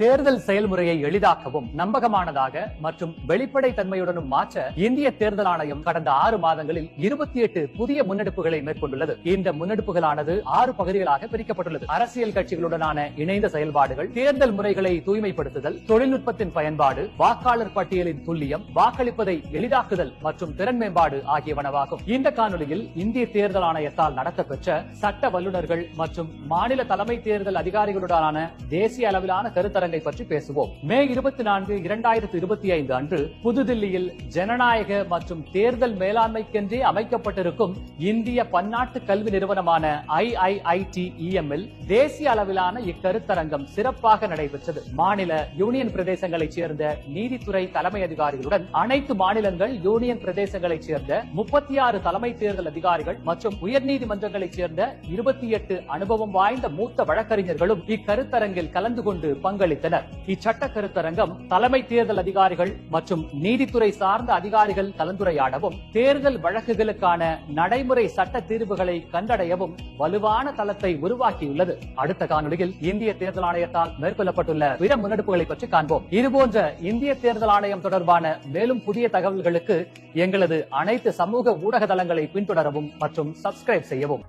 தேர்தல் செயல்முறையை எளிதாக்கவும் நம்பகமானதாக மற்றும் வெளிப்படை தன்மையுடனும் மாற்ற இந்திய தேர்தல் ஆணையம் கடந்த 6 மாதங்களில் 28 புதிய முன்னெடுப்புகளை மேற்கொண்டுள்ளது. இந்த முன்னெடுப்புகளானது 6 பகுதிகளாக பிரிக்கப்பட்டுள்ளது. அரசியல் கட்சிகளுடனான இணைந்த செயல்பாடுகள், தேர்தல் முறைகளை தூய்மைப்படுத்துதல், தொழில்நுட்பத்தின் பயன்பாடு, வாக்காளர் பட்டியலின் துல்லியம், வாக்களிப்பதை எளிதாக்குதல் மற்றும் திறன் மேம்பாடு ஆகியவனவாகும். இந்த காணொலியில் இந்திய தேர்தல் ஆணையத்தால் நடத்தப்பெற்ற சட்ட வல்லுநர்கள் மற்றும் மாநில தலைமை தேர்தல் அதிகாரிகளுடனான தேசிய அளவிலான கருத்தரங்கை பற்றி பேசுவோம். மே 24, 2025 அன்று புதுதில்லியில் ஜனநாயக மற்றும் தேர்தல் மேலாண்மைக்கென்றே அமைக்கப்பட்டிருக்கும் இந்திய பன்னாட்டு கல்வி நிறுவனமான IIITEM இல் தேசிய அளவிலான இக்கருத்தரங்கம் சிறப்பாக நடைபெற்றது. மாநில யூனியன் பிரதேசங்களைச் சேர்ந்த நீதித்துறை தலைமை அதிகாரிகளுடன் அனைத்து மாநிலங்கள் யூனியன் பிரதேசங்களைச் சேர்ந்த 36 தலைமை தேர்தல் அதிகாரிகள் மற்றும் உயர்நீதிமன்றங்களைச் சேர்ந்த 28 அனுபவம் வாய்ந்த மூத்த வழக்கறிஞர்களும் இக்கருத்தரங்கில் கலந்து கொண்டு பங்களித்தனர். இச்சட்ட கருத்தரங்கம் தலைமை தேர்தல் அதிகாரிகள் மற்றும் நீதித்துறை சார்ந்த அதிகாரிகள் கலந்துரையாடவும், தேர்தல் வழக்குகளுக்கான நடைமுறை சட்ட தீர்வுகளை கண்டடையவும் வலுவான தளத்தை உருவாக்கியுள்ளது. அடுத்த காணொலியில் இந்திய தேர்தல் ஆணையத்தால் மேற்கொள்ளப்பட்டுள்ள பிற முன்னெடுப்புகளை பற்றி காண்போம். இதுபோன்ற இந்திய தேர்தல் ஆணையம் தொடர்பான மேலும் புதிய தகவல்களுக்கு எங்களது அனைத்து சமூக ஊடக தளங்களை பின்தொடரவும் மற்றும் சப்ஸ்கிரைப் செய்யவும்.